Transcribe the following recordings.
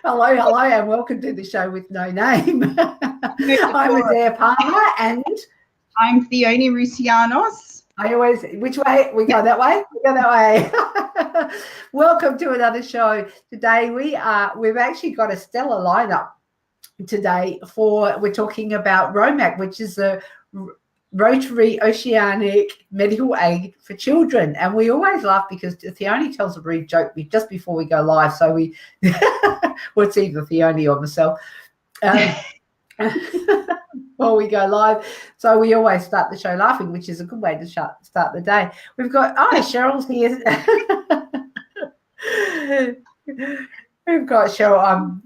Hello, and welcome to the show with no name. I'm Adaire Palmer, and I'm Theonie Roussianos. Which way? We go that way? We go that way. Welcome to another show. Today we've actually got a stellar lineup today we're talking about ROMAC, which is the Rotary Oceanic Medical Aid for Children. And we always laugh because Theonie tells a rude joke just before we go live. So well, it's either Theonie or myself. While we go live. So we always start the show laughing, which is a good way to start the day. We've got, Cheryl's here. We've got Cheryl. I'm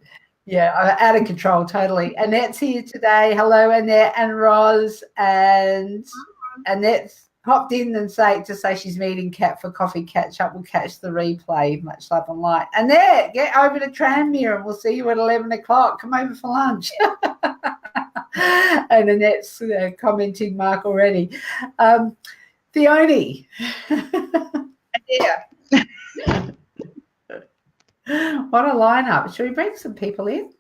out of control totally. Annette's here today. Hello, Annette and Roz. And Annette's hopped in and say she's meeting Kat for coffee catch up. We'll catch the replay. Much love and light. Annette, get over to Tranmere and we'll see you at 11 o'clock. Come over for lunch. And Annette's commenting Mark already. Theonie. Yeah. What a lineup. Should we bring some people in?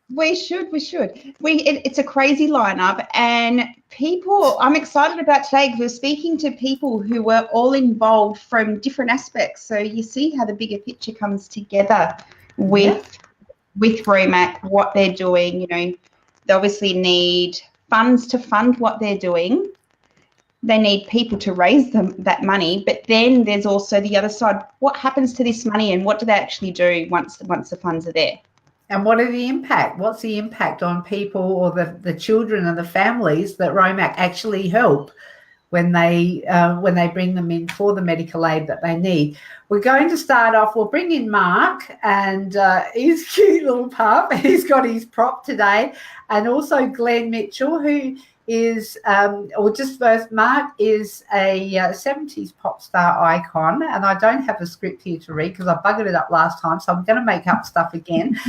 We should. It's a crazy lineup, and I'm excited about today because we're speaking to people who were all involved from different aspects. So you see how the bigger picture comes together with ROMAC, what they're doing. You know, they obviously need funds to fund what they're doing. They need people to raise that money, but then there's also the other side. What happens to this money, and what do they actually do once the funds are there? And what are the impact? What's the impact on people or the children and the families that ROMAC actually help when they bring them in for the medical aid that they need? We're going to start off. We'll bring in Mark and his cute little pup. He's got his prop today, and also Glenn Mitchell, who is Mark is a 70s pop star icon, and I don't have a script here to read because I buggered it up last time, so I'm going to make up stuff again.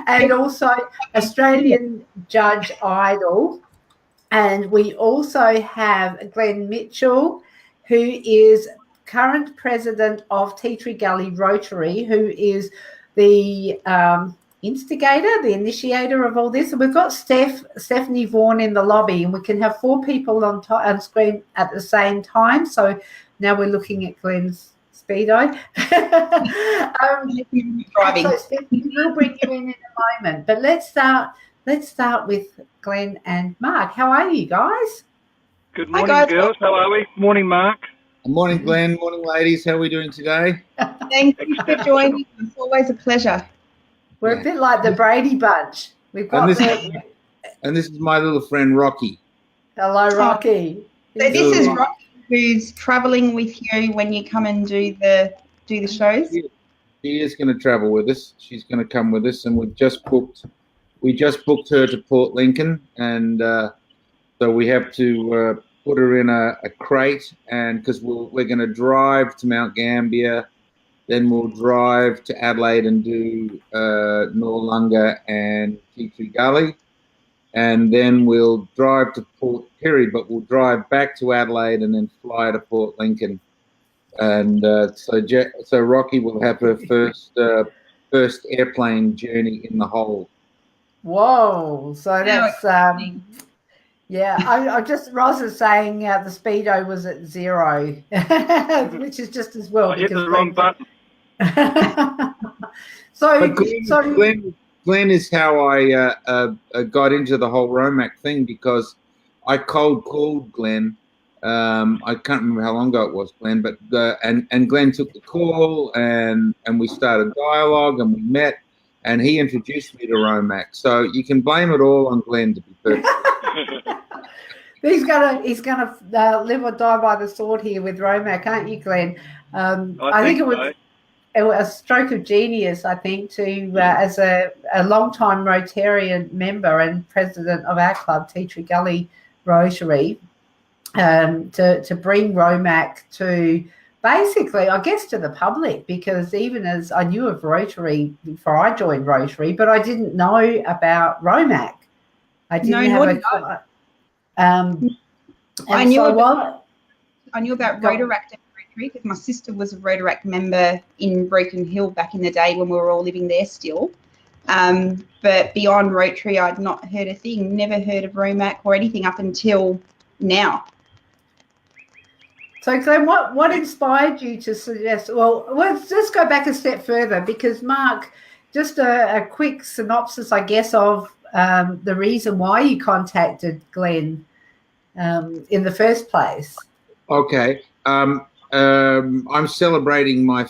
And also Australian Judge Idol. And we also have Glenn Mitchell, who is current president of Tea Tree Gully Rotary, who is the the initiator of all this. And we've got Stephanie Vaughan in the lobby, and we can have 4 people on screen at the same time. So now we're looking at Glenn's speedo. So Stephanie, we'll bring you in a moment. But let's start with Glenn and Mark. How are you guys? Good morning, girls. How are we? Morning, Mark. Good morning, Glenn. Morning, ladies. How are we doing today? Thank you for joining. It's always a pleasure. We're a bit like the Brady Bunch. We've got and this is my little friend Rocky. Hello, Rocky. So this is Rocky, who's travelling with you when you come and do the shows. She is going to travel with us. She's going to come with us, and we just booked her to Port Lincoln, and so we have to put her in a crate, and because we're going to drive to Mount Gambier. Then we'll drive to Adelaide and do Noarlunga and Tea Tree Gully. And then we'll drive to Port Pirie, but we'll drive back to Adelaide and then fly to Port Lincoln. And so Rocky will have her first airplane journey in the hole. Whoa. So that's, Roz is saying the speedo was at 0, which is just as well. I hit the wrong button. Glenn is how I got into the whole ROMAC thing, because I cold called Glenn. I can't remember how long ago it was, Glenn, but and Glenn took the call, and we started dialogue, and we met, and he introduced me to ROMAC. So you can blame it all on Glenn, to be perfect. He's gonna live or die by the sword here with ROMAC, aren't you, Glenn? I think it was a stroke of genius, I think, to as a long-time Rotarian member and president of our club, Tea Tree Gully Rotary, to bring ROMAC to basically, I guess, to the public, because even as I knew of Rotary before I joined Rotary, but I didn't know about ROMAC. I didn't I knew about Rotaract Rotary because my sister was a Rotaract member in Broken Hill back in the day when we were all living there still. But beyond Rotary, I'd not heard a thing, never heard of ROMAC or anything up until now. So, Glenn, what inspired you to suggest? Well, let's just go back a step further because, Mark, just a quick synopsis, I guess, of the reason why you contacted Glenn in the first place. Okay. I'm celebrating my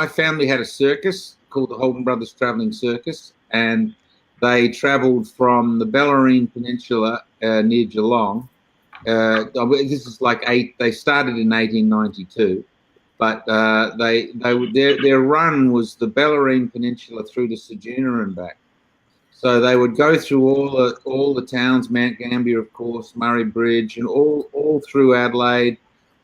family had a circus called the Holden Brothers Travelling Circus, and they travelled from the Bellarine Peninsula near Geelong. This is like they started in 1892, but their run was the Bellarine Peninsula through to Ceduna and back. So they would go through all the towns, Mount Gambier, of course, Murray Bridge, and all through Adelaide,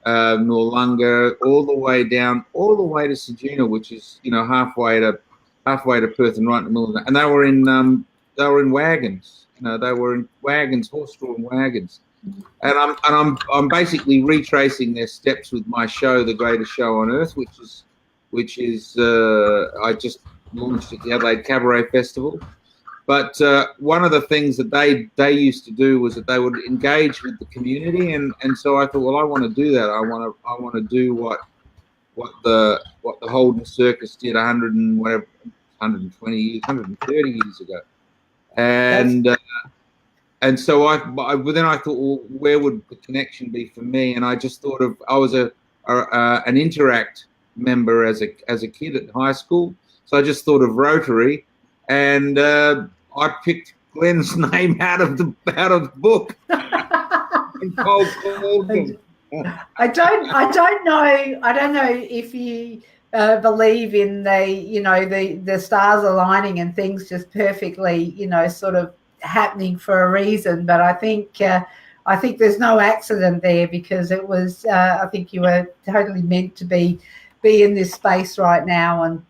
Noarlunga, all the way down, all the way to Ceduna, which is halfway to Perth and right in the middle of that. And they were in wagons. They were in wagons, horse-drawn wagons. And I'm basically retracing their steps with my show, The Greatest Show on Earth, which is I just launched at the Adelaide Cabaret Festival. But one of the things that they used to do was that they would engage with the community, and so I thought, well, I want to do that. I want to do what the Holden Circus did 120 years, 130 years ago, and so then I thought, well, where would the connection be for me? And I just thought I was an Interact member as a kid at high school, so I just thought of Rotary. And I picked Glenn's name out of the book. I don't know if you believe in the stars aligning and things just perfectly sort of happening for a reason. But I think there's no accident there because it was. I think you were totally meant to be in this space right now, and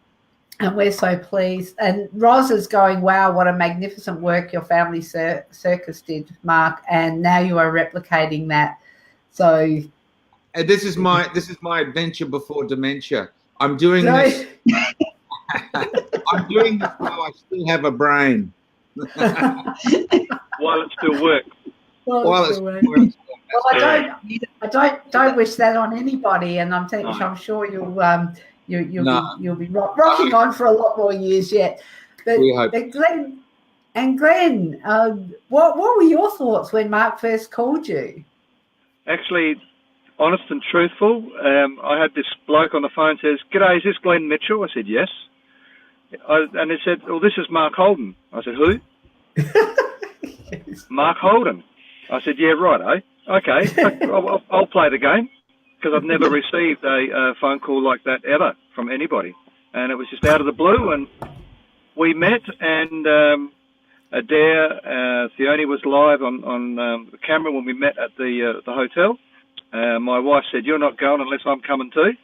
we're so pleased. And Roz is going, wow, what a magnificent work your family circus did, Mark. And now you are replicating that. So this is my adventure before dementia. I'm doing this. I'm doing this while I still have a brain. While it still works. Well, I don't wish that on anybody, and I'm sure you'll be rocking on for a lot more years yet. But Glenn, what were your thoughts when Mark first called you? Actually, honest and truthful, I had this bloke on the phone says, "G'day, is this Glenn Mitchell?" I said, "Yes." And he said, "Well, this is Mark Holden." I said, "Who?" Yes. Mark Holden. I said, "Yeah, right, eh? Okay, I'll play the game." Because I've never received a phone call like that ever from anybody. And it was just out of the blue, and we met, and Adaire, Theonie was live on the camera when we met at the hotel. My wife said, "You're not going unless I'm coming too."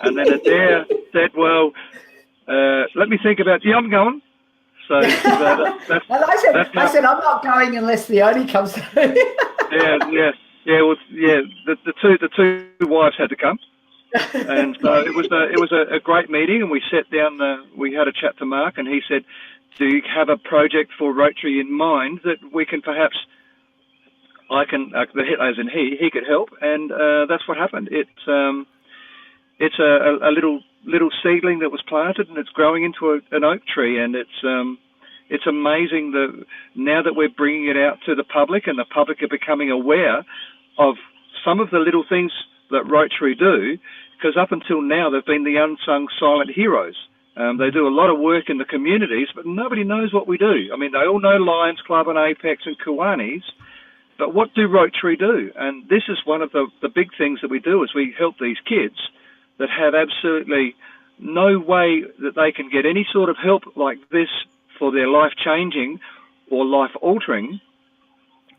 And then Adaire said, "Well, let me think about it." "Yeah, I'm going." So I said, "I'm not going unless Theonie comes through." The two wives had to come, and so it was a great meeting. And we sat down. We had a chat to Mark, and he said, "Do you have a project for Rotary in mind that we can perhaps I can as in he could help?" And that's what happened. It's a little seedling that was planted, and it's growing into an oak tree, and it's amazing that now that we're bringing it out to the public, and the public are becoming aware of some of the little things that Rotary do, because up until now they've been the unsung silent heroes. They do a lot of work in the communities, but nobody knows what we do. I mean, they all know Lions Club and Apex and Kiwanis, but what do Rotary do? And this is one of the big things that we do, is we help these kids that have absolutely no way that they can get any sort of help like this for their life-changing or life-altering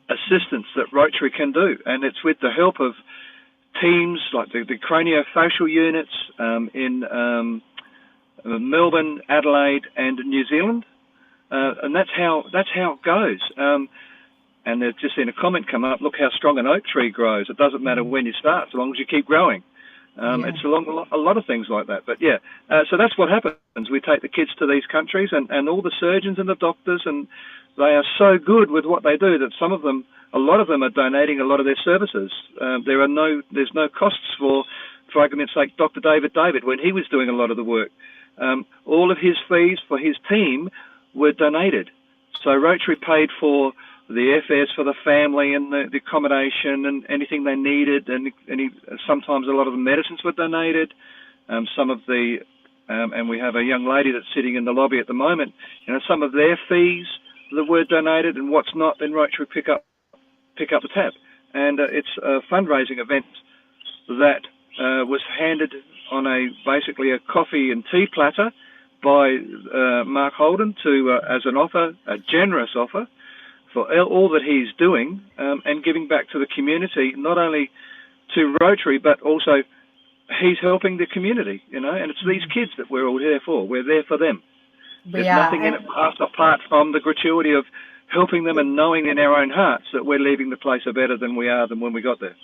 assistance that Rotary can do. And it's with the help of teams like the craniofacial units in Melbourne, Adelaide and New Zealand. And that's how it goes. And there's just seen a comment come up, "Look how strong an oak tree grows. It doesn't matter when you start, so long as you keep growing." It's along a lot of things like that. But so that's what happens. We take the kids to these countries, and all the surgeons and the doctors, and they are so good with what they do that a lot of them are donating a lot of their services. There's no costs for argument's sake, Dr. David, when he was doing a lot of the work. All of his fees for his team were donated. So Rotary paid for the airfares for the family and the accommodation and anything they needed, and sometimes a lot of the medicines were donated. Some of the and we have a young lady that's sitting in the lobby at the moment. Some of their fees that were donated, and what's not, then Rotary pick up the tab. And it's a fundraising event that was handed on basically a coffee and tea platter by Mark Holden as an offer, a generous offer, for all that he's doing and giving back to the community, not only to Rotary, but also he's helping the community, and it's these kids that we're all here for. We're there for them. There's nothing in it apart from the gratuity of helping them and knowing in our own hearts that we're leaving the place better than we are than when we got there.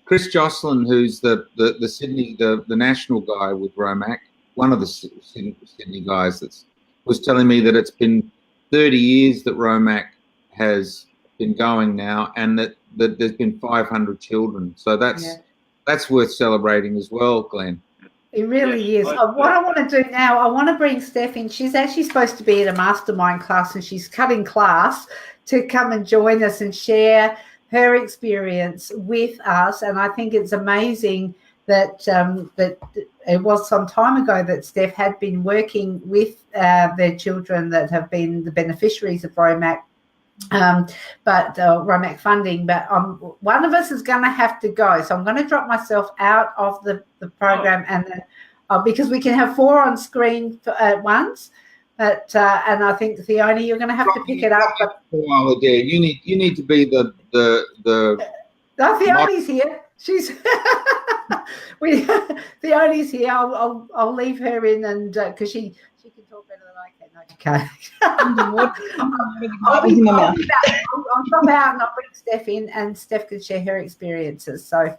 Chris Jocelyn, who's the Sydney, the national guy with Romac, one of the Sydney guys was telling me that it's been 30 years that Romac has been going now, and that there's been 500 children. So that's worth celebrating as well, Glenn. It really is. What I want to do now, I want to bring Steph in. She's actually supposed to be at a mastermind class, and she's cutting class to come and join us and share her experience with us. And I think it's amazing that it was some time ago that Steph had been working with their children that have been the beneficiaries of Romac, Romac funding. But one of us is going to have to go, so I'm going to drop myself out of the program, and then because we can have 4 on screen at once. But and I think Theonie, you're going to have to pick it up. While Adaire, you need to be the. No, Theonie's here. She's Theonie's here. I'll leave her in, and because she can talk better than I can. No, she can't. I'll come out and I'll bring Steph in, and Steph can share her experiences. So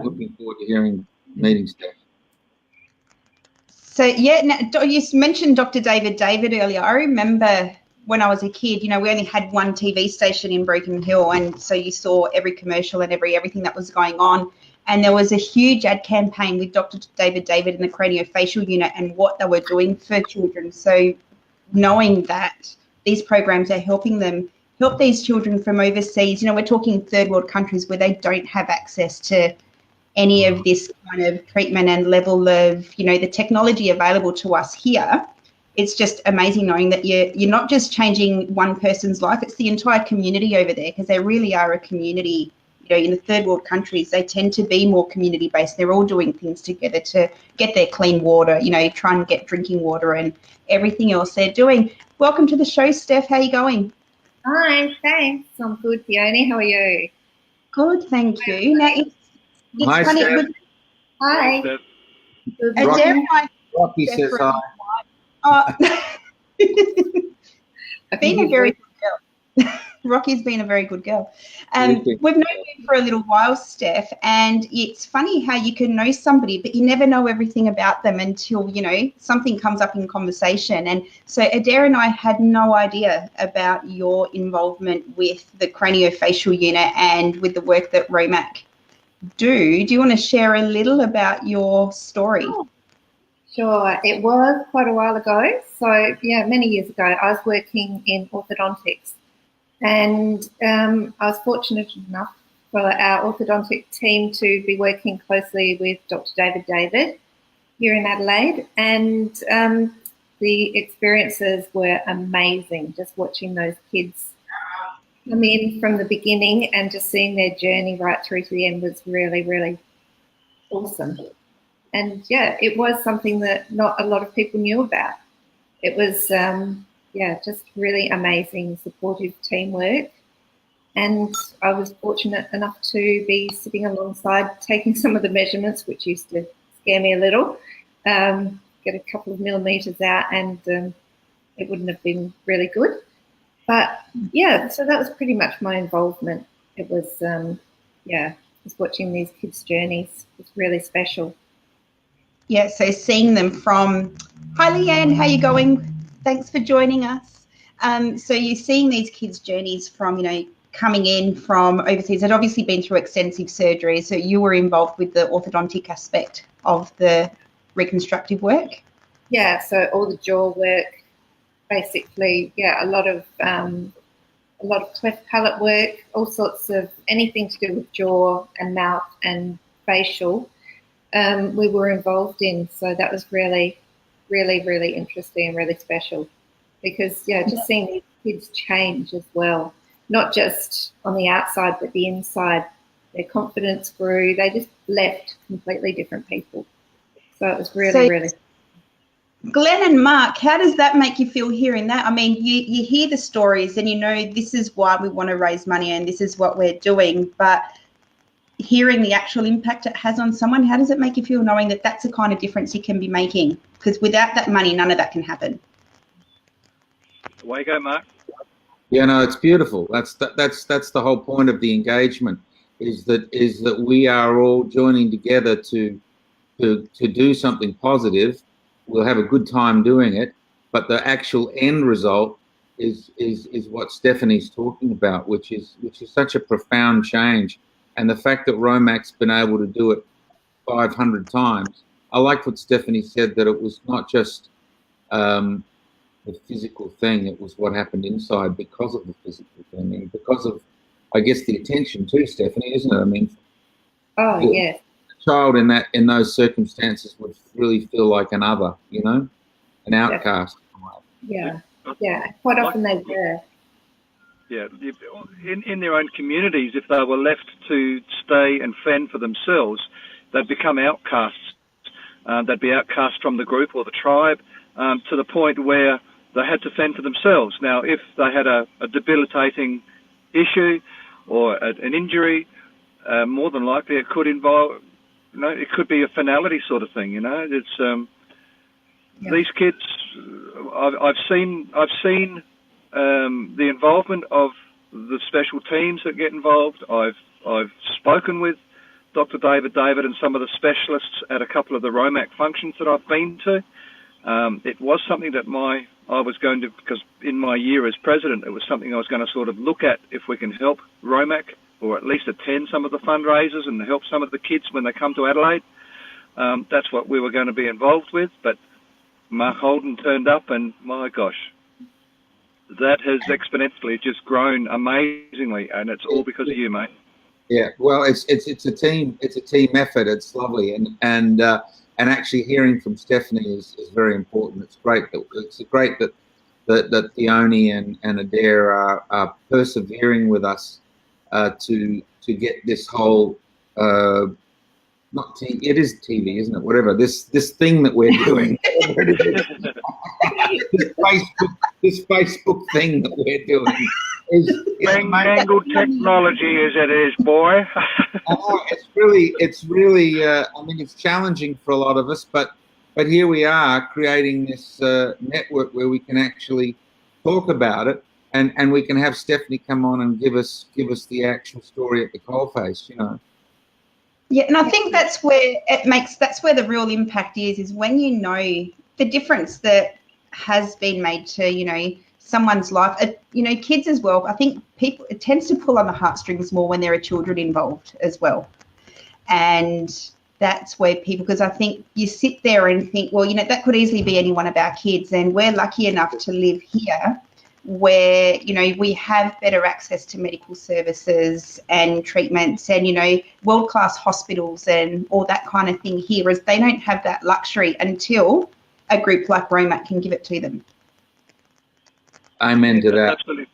looking forward to meeting Steph. So you mentioned Dr. David earlier. I remember when I was a kid, we only had one TV station in Broken Hill, and so you saw every commercial and everything that was going on. And there was a huge ad campaign with Dr. David and the craniofacial unit and what they were doing for children. So knowing that these programs are help these children from overseas, we're talking third world countries where they don't have access to any of this kind of treatment and level of, the technology available to us here. It's just amazing knowing that you're not just changing one person's life, it's the entire community over there, because they really are a community. In the third world countries, they tend to be more community based. They're all doing things together to get their clean water, try and get drinking water and everything else they're doing. Welcome to the show, Steph. How are you going? Hi, thanks. I'm good, Theonie. How are you? Good, thank you. Now, it's hi, funny. Steph. Hi. Rocky says hi. Being a very good girl. Rocky's been a very good girl. We've known you for a little while, Steph, and it's funny how you can know somebody, but you never know everything about them until, something comes up in conversation. And so Adaire and I had no idea about your involvement with the craniofacial unit and with the work that Romac do. Do you want to share a little about your story? Oh, sure. It was quite a while ago. So, many years ago, I was working in orthodontics. And I was fortunate enough for our orthodontic team to be working closely with Dr. David here in Adelaide. And the experiences were amazing, just watching those kids come in from the beginning and just seeing their journey right through to the end was really, really awesome. And, it was something that not a lot of people knew about. It was... just really amazing, supportive teamwork. And I was fortunate enough to be sitting alongside, taking some of the measurements, which used to scare me a little, get a couple of millimetres out, and it wouldn't have been really good. But, so that was pretty much my involvement. It was yeah, just watching these kids' journeys was really special. Yeah, so seeing them from, hi Leanne, how you going? Thanks for joining us. So you're seeing these kids' journeys from, you know, coming in from overseas. They'd obviously been through extensive surgery, so you were involved with the orthodontic aspect of the reconstructive work? Yeah, so all the jaw work, basically, yeah, a lot of cleft palate work, all sorts of anything to do with jaw and mouth and facial. We were involved in, so that was really, really, really interesting and really special because, yeah, just seeing these kids change as well, not just on the outside but the inside. Their confidence grew. They just left completely different people. So it was really, really. Glenn and Mark, how does that make you feel hearing that? I mean, you hear the stories and you know this is why we want to raise money and this is what we're doing, but hearing the actual impact it has on someone, how does it make you feel knowing that that's the kind of difference you can be making? Because without that money, none of that can happen. Away you go, Mark. Yeah, no, it's beautiful. That's the whole point of the engagement, is that we are all joining together to do something positive. We'll have a good time doing it, but the actual end result is what Stephanie's talking about, which is such a profound change. And the fact that Romac's been able to do it 500 times, I like what Stephanie said, that it was not just the physical thing, it was what happened inside because of the physical thing, and because of, I guess, the attention too, Stephanie, isn't it? I mean, oh yes, a child in those circumstances would really feel like an other, you know, an outcast. Yeah, yeah. Quite often they were. Yeah, in their own communities, if they were left to stay and fend for themselves, they'd become outcasts. They'd be outcast from the group or the tribe, to the point where they had to fend for themselves. Now, if they had a debilitating issue or an injury, more than likely it could involve, you know, it could be a finality sort of thing. You know, it's these kids. I've seen the involvement of the special teams that get involved. I've spoken with Dr. David and some of the specialists at a couple of the Romac functions that I've been to. It was something that I was going to, because in my year as president, it was something I was going to sort of look at if we can help Romac, or at least attend some of the fundraisers and help some of the kids when they come to Adelaide. That's what we were going to be involved with, but Mark Holden turned up, and my gosh, that has exponentially just grown amazingly, and it's all because of you, mate. Yeah, well, it's a team effort. It's lovely, and actually hearing from Stephanie is very important. It's great that Theonie and Adaire are persevering with us to get this whole not TV, it is TV, isn't it? Whatever, this thing that we're doing, this Facebook thing that we're doing is mangled technology as it is, boy. It's really I mean, it's challenging for a lot of us, but here we are creating this network where we can actually talk about it, and we can have Stephanie come on and give us the actual story at the coalface, you know. Yeah, and I think that's where the real impact is when you know the difference that has been made to, you know, someone's life. You know, kids as well. I think it tends to pull on the heartstrings more when there are children involved as well. And that's where people, because I think you sit there and think, well, you know, that could easily be any one of our kids, and we're lucky enough to live here where, you know, we have better access to medical services and treatments and, you know, world-class hospitals and all that kind of thing here, as they don't have that luxury until a group like Romac can give it to them. Amen to that. Absolutely.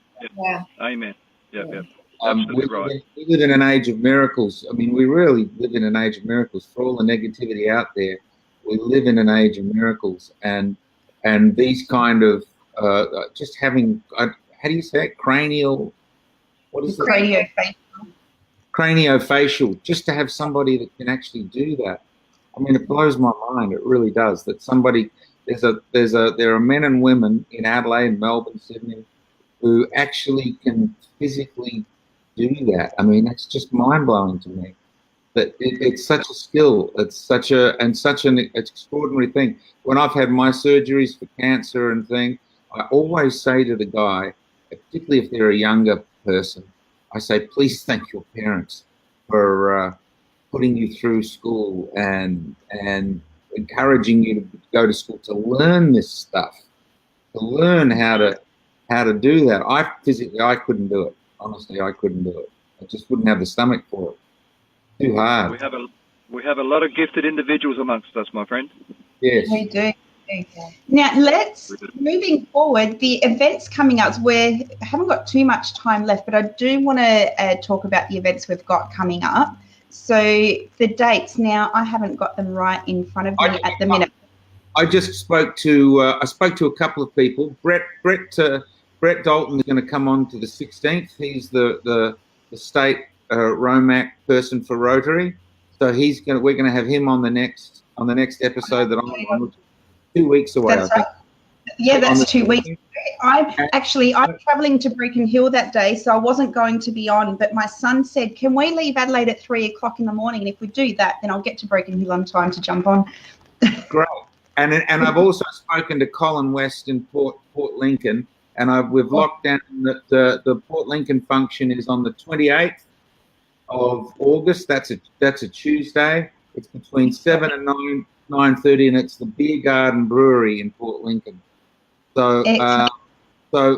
Yeah. Amen. Yeah. We live in an age of miracles. I mean, we really live in an age of miracles. For all the negativity out there, we live in an age of miracles, and these kind of just having, how do you say it? Cranial, what is it? Craniofacial. Just to have somebody that can actually do that. I mean, it blows my mind. It really does. That somebody, there are men and women in Adelaide, Melbourne, Sydney, who actually can physically do that. I mean, that's just mind-blowing to me. That it's such a skill. It's such an extraordinary thing. When I've had my surgeries for cancer and things, I always say to the guy, particularly if they're a younger person, I say, please thank your parents for putting you through school and encouraging you to go to school to learn this stuff, to learn how to do that. I couldn't do it. Honestly, I couldn't do it. I just wouldn't have the stomach for it. Too hard. We have a lot of gifted individuals amongst us, my friend. Yes. We do. Now, moving forward, the events coming up, we haven't got too much time left, but I do want to talk about the events we've got coming up. So the dates, now I haven't got them right in front of me at the minute. I just spoke to a couple of people. Brett Dalton is going to come on to the 16th. He's the state Romac person for Rotary, so we're going to have him on the next episode that I'm on. 2 weeks away. That's right. Yeah, that's 2 weeks. I'm travelling to Beacon Hill that day, so I wasn't going to be on. But my son said, "Can we leave Adelaide at 3 o'clock in the morning? And if we do that, then I'll get to Beacon Hill on time to jump on." Great. And I've also spoken to Colin West in Port Lincoln, and we've locked down that the Port Lincoln function is on the 28th of August. That's a Tuesday. It's between 7 and 9:30, and it's the Beer Garden Brewery in Port Lincoln. So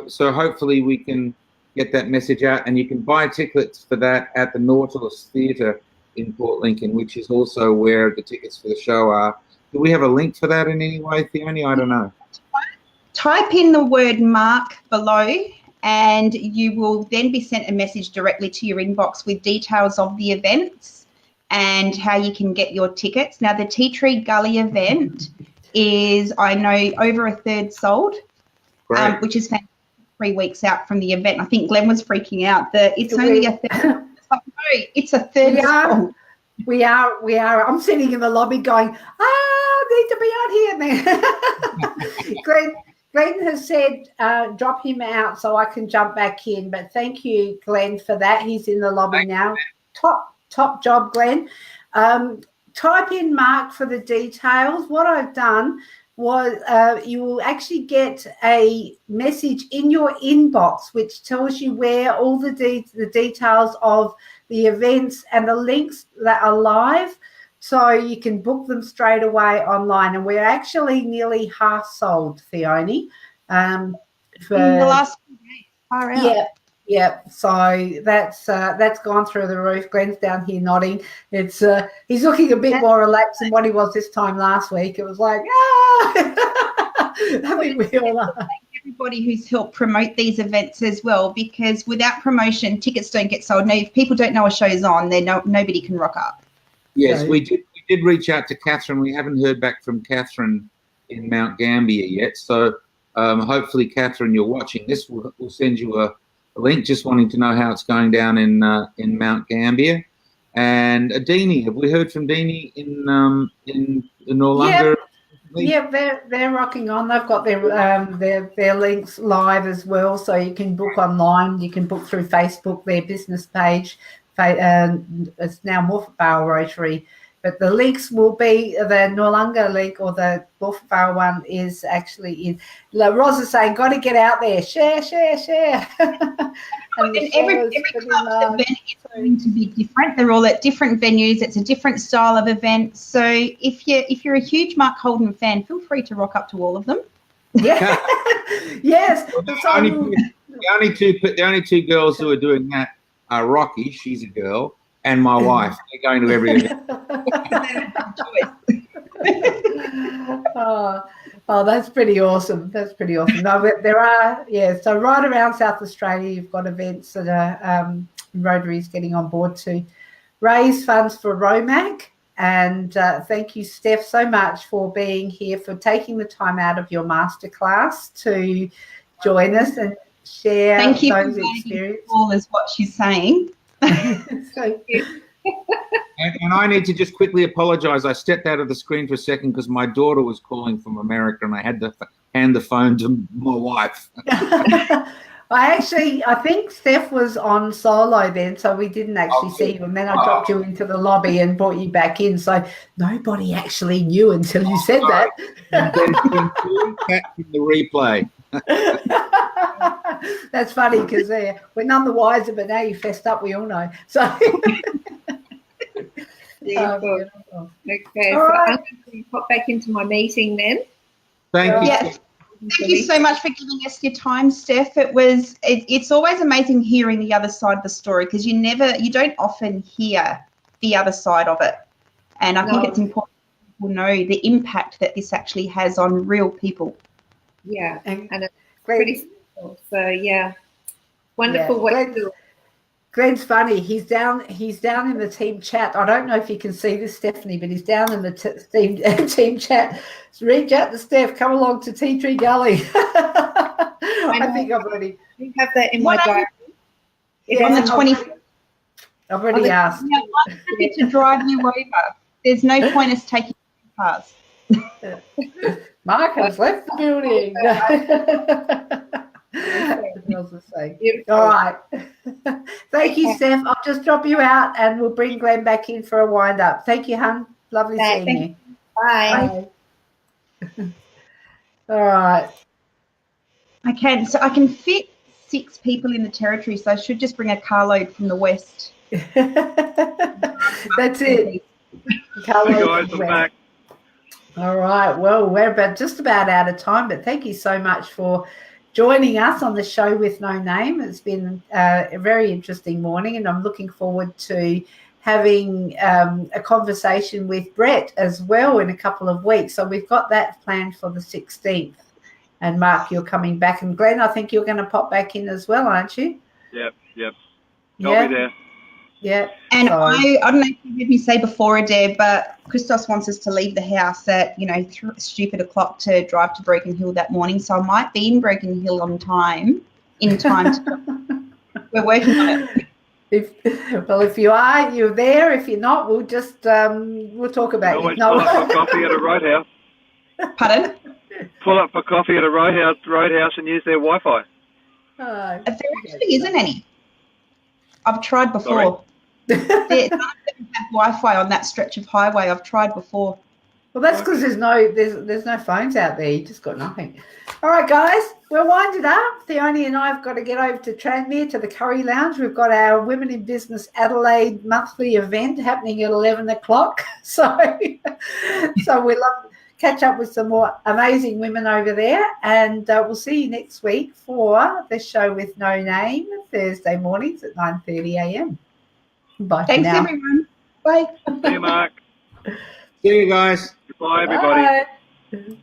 so hopefully we can get that message out, and you can buy tickets for that at the Nautilus Theatre in Port Lincoln, which is also where the tickets for the show are. Do we have a link for that in any way, Theonie? I don't know. Type in the word Mark below, and you will then be sent a message directly to your inbox with details of the events and how you can get your tickets. Now, the Tea Tree Gully event is, I know, over a third sold, which is 3 weeks out from the event. I think Glenn was freaking out. It's only a third. It's a third sold. We are. I'm sitting in the lobby going, I need to be out here now. Glenn has said, drop him out so I can jump back in. But thank you, Glenn, for that. He's in the lobby now. Top job, Glenn. Type in Mark for the details. What I've done was you will actually get a message in your inbox which tells you where all the details of the events and the links that are live, so you can book them straight away online. And we're actually nearly half sold, Theonie. In the last few days. Far out. Yeah. So that's gone through the roof. Glenn's down here nodding. It's he's looking a bit more relaxed than what he was this time last week. It was like, I think we all are. Everybody who's helped promote these events as well, because without promotion, tickets don't get sold. Now, if people don't know a show's on, nobody can rock up. Yes, we did reach out to Catherine. We haven't heard back from Catherine in Mount Gambier yet. So hopefully, Catherine, you're watching this. We'll send you a link, just wanting to know how it's going down in Mount Gambier. And Adaire, have we heard from Deanie in Noarlunga? Yeah, they're rocking on. They've got their links live as well, so you can book online. You can book through Facebook, their business page. It's now Morphett Vale Rotary, but the links will be the Noarlunga link, or the Morphett Vale one is actually in. Ros is saying, got to get out there, share. And every club's event is going to be different. They're all at different venues. It's a different style of event. So if you're a huge Mark Holden fan, feel free to rock up to all of them. Yeah. Yes. Well, the only two girls who are doing that are Rocky, she's a girl, and my wife. They're going to every event. Oh, that's pretty awesome. No, there are, so right around South Australia, you've got events that are Rotary's getting on board to raise funds for Romac. And thank you, Steph, so much for being here, for taking the time out of your masterclass to join us and share those experiences. All is what she's saying. Thank you. And I need to just quickly apologise. I stepped out of the screen for a second because my daughter was calling from America, and I had to hand the phone to my wife. I think Steph was on solo then, so we didn't actually see you. And then I dropped you into the lobby and brought you back in. So nobody actually knew until you said that. Catching the replay. That's funny because we're none the wiser, but now you fessed up, we all know. So, Okay, all so right. I'm going to pop back into my meeting then. Thank you. Yes. Thank you so much for giving us your time, Steph. It's always amazing hearing the other side of the story because you don't often hear the other side of it. And I think it's important people know the impact that this actually has on real people. Yeah, and it's Glenn, pretty simple. So yeah, wonderful what you do. Glenn's funny. He's down in the team chat. I don't know if you can see this, Stephanie, but he's down in the team chat. So reach out to Steph. Come along to Tea Tree Gully. I think I've already have that in my diary. It's on the 25th. I've already asked. Yeah, I'm happy to drive you over. There's no point us taking cars. Mark has left the building. All right. Thank you, Steph. I'll just drop you out and we'll bring Glenn back in for a wind up. Thank you, hun. Lovely seeing you. Bye. All right. I can fit 6 people in the territory, so I should just bring a carload from the west. That's it. Hey guys, I'm back. All right. Well, we're just about out of time, but thank you so much for joining us on the show with No Name. It's been a very interesting morning, and I'm looking forward to having a conversation with Brett as well in a couple of weeks. So we've got that planned for the 16th. And Mark, you're coming back. And Glenn, I think you're going to pop back in as well, aren't you? Yep. I'll be there. Yeah. And I don't know if you heard me say before, Adaire, but Christos wants us to leave the house at, stupid o'clock to drive to Broken Hill that morning. So I might be in Broken Hill in time we're working on it. If you are, you're there. If you're not, we'll just we'll talk about Always it. pull up for coffee at a roadhouse. Pardon? Pull up for coffee at a roadhouse and use their Wi-Fi. There actually isn't any. I've tried before. None of them have Wi-Fi on that stretch of highway. I've tried before. Well, that's because there's no phones out there. You just got nothing. All right, guys, we'll wind it up. Theonie and I have got to get over to Tranmere to the Curry Lounge. We've got our Women in Business Adelaide monthly event happening at 11 o'clock. So we'll catch up with some more amazing women over there. And we'll see you next week for the show with No Name, Thursday mornings at 9:30 a.m. Bye. Thanks, everyone. Bye. See you, Mark. See you guys. Goodbye, everybody. Bye.